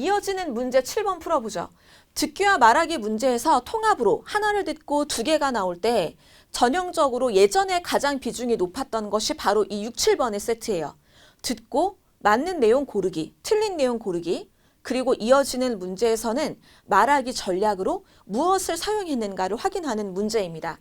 이어지는 문제 7번 풀어보죠. 듣기와 말하기 문제에서 통합으로 하나를 듣고 두 개가 나올 때 전형적으로 예전에 가장 비중이 높았던 것이 바로 이 6, 7번의 세트예요. 듣고 맞는 내용 고르기, 틀린 내용 고르기, 그리고 이어지는 문제에서는 말하기 전략으로 무엇을 사용했는가를 확인하는 문제입니다.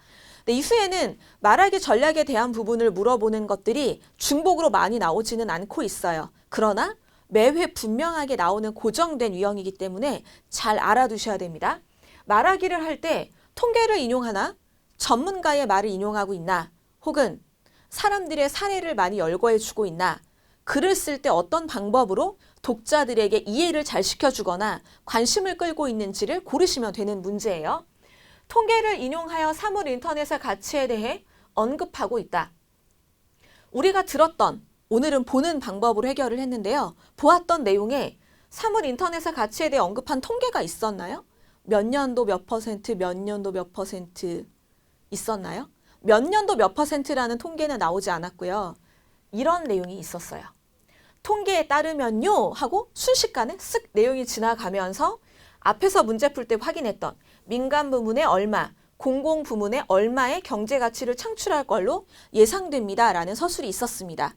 이후에는 말하기 전략에 대한 부분을 물어보는 것들이 중복으로 많이 나오지는 않고 있어요. 그러나 매회 분명하게 나오는 고정된 유형이기 때문에 잘 알아두셔야 됩니다. 말하기를 할 때 통계를 인용하나 전문가의 말을 인용하고 있나 혹은 사람들의 사례를 많이 열거해주고 있나 글을 쓸 때 어떤 방법으로 독자들에게 이해를 잘 시켜주거나 관심을 끌고 있는지를 고르시면 되는 문제예요. 통계를 인용하여 사물 인터넷의 가치에 대해 언급하고 있다. 우리가 들었던 오늘은 보는 방법으로 해결을 했는데요. 보았던 내용에 사물 인터넷의 가치에 대해 언급한 통계가 있었나요? 몇 년도 몇 퍼센트, 몇 년도 몇 퍼센트 있었나요? 몇 년도 몇 퍼센트라는 통계는 나오지 않았고요. 이런 내용이 있었어요. 통계에 따르면요 하고 순식간에 쓱 내용이 지나가면서 앞에서 문제 풀 때 확인했던 민간 부문에 얼마, 공공 부문에 얼마의 경제 가치를 창출할 걸로 예상됩니다 라는 서술이 있었습니다.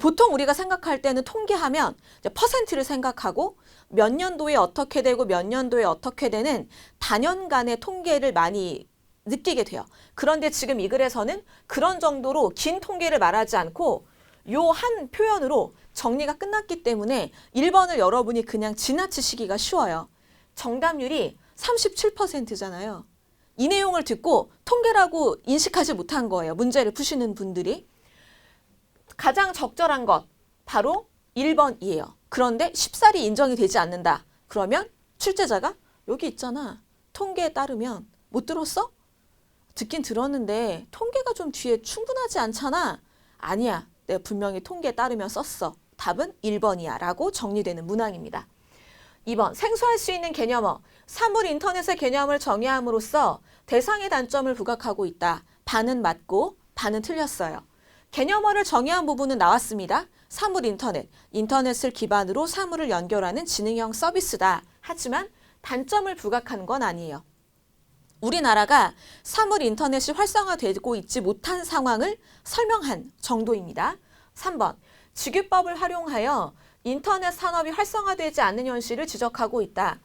보통 우리가 생각할 때는 통계하면 퍼센트를 생각하고 몇 년도에 어떻게 되고 몇 년도에 어떻게 되는 단연간의 통계를 많이 느끼게 돼요. 그런데 지금 이 글에서는 그런 정도로 긴 통계를 말하지 않고 요 한 표현으로 정리가 끝났기 때문에 1번을 여러분이 그냥 지나치시기가 쉬워요. 정답률이 37%잖아요. 이 내용을 듣고 통계라고 인식하지 못한 거예요. 문제를 푸시는 분들이. 가장 적절한 것 바로 1번이에요. 그런데 쉽사리 인정이 되지 않는다. 그러면 출제자가 여기 있잖아. 통계에 따르면 못 들었어? 듣긴 들었는데 통계가 좀 뒤에 충분하지 않잖아. 아니야. 내가 분명히 통계에 따르면 썼어. 답은 1번이야 라고 정리되는 문항입니다. 2번 생소할 수 있는 개념어. 사물 인터넷의 개념을 정의함으로써 대상의 단점을 부각하고 있다. 반은 맞고 반은 틀렸어요. 개념어를 정의한 부분은 나왔습니다. 사물 인터넷, 인터넷을 기반으로 사물을 연결하는 지능형 서비스다. 하지만 단점을 부각한 건 아니에요. 우리나라가 사물 인터넷이 활성화되고 있지 못한 상황을 설명한 정도입니다. 3번, 직유법을 활용하여 인터넷 산업이 활성화되지 않는 현실을 지적하고 있다.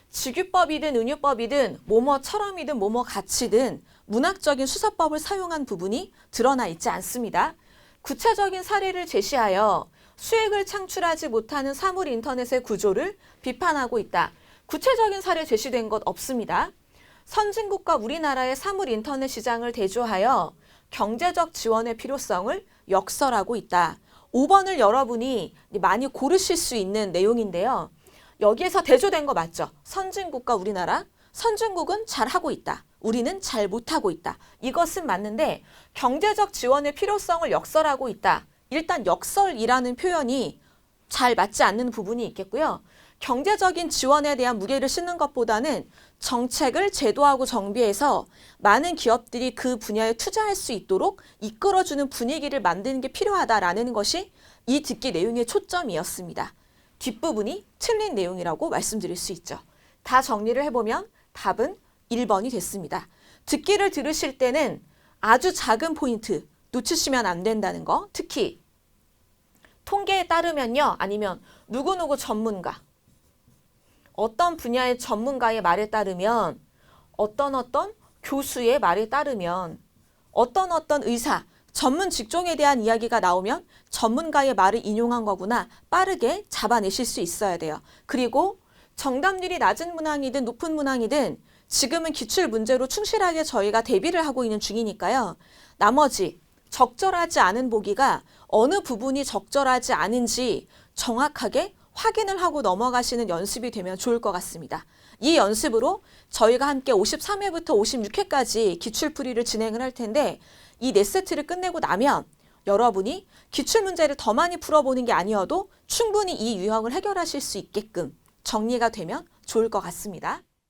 직유법이든 은유법이든 뭐뭐처럼이든 뭐뭐같이든 문학적인 수사법을 사용한 부분이 드러나 있지 않습니다. 구체적인 사례를 제시하여 수익을 창출하지 못하는 사물 인터넷의 구조를 비판하고 있다. 구체적인 사례 제시된 것 없습니다. 선진국과 우리나라의 사물 인터넷 시장을 대조하여 경제적 지원의 필요성을 역설하고 있다. 5번을 여러분이 많이 고르실 수 있는 내용인데요. 여기에서 대조된 거 맞죠? 선진국과 우리나라. 선진국은 잘하고 있다. 우리는 잘 못하고 있다. 이것은 맞는데 경제적 지원의 필요성을 역설하고 있다. 일단 역설이라는 표현이 잘 맞지 않는 부분이 있겠고요. 경제적인 지원에 대한 무게를 싣는 것보다는 정책을 제도하고 정비해서 많은 기업들이 그 분야에 투자할 수 있도록 이끌어주는 분위기를 만드는 게 필요하다라는 것이 이 듣기 내용의 초점이었습니다. 뒷부분이 틀린 내용이라고 말씀드릴 수 있죠. 다 정리를 해보면 답은 1번이 됐습니다. 듣기를 들으실 때는 아주 작은 포인트 놓치시면 안 된다는 거. 특히 통계에 따르면요. 아니면 누구누구 전문가. 어떤 분야의 전문가의 말에 따르면 어떤 교수의 말에 따르면 어떤 의사, 전문 직종에 대한 이야기가 나오면 전문가의 말을 인용한 거구나 빠르게 잡아내실 수 있어야 돼요. 그리고 정답률이 낮은 문항이든 높은 문항이든 지금은 기출 문제로 충실하게 저희가 대비를 하고 있는 중이니까요. 나머지 적절하지 않은 보기가 어느 부분이 적절하지 않은지 정확하게 확인을 하고 넘어가시는 연습이 되면 좋을 것 같습니다. 이 연습으로 저희가 함께 53회부터 56회까지 기출풀이를 진행을 할 텐데 이 4세트를 끝내고 나면 여러분이 기출문제를 더 많이 풀어보는 게 아니어도 충분히 이 유형을 해결하실 수 있게끔 정리가 되면 좋을 것 같습니다.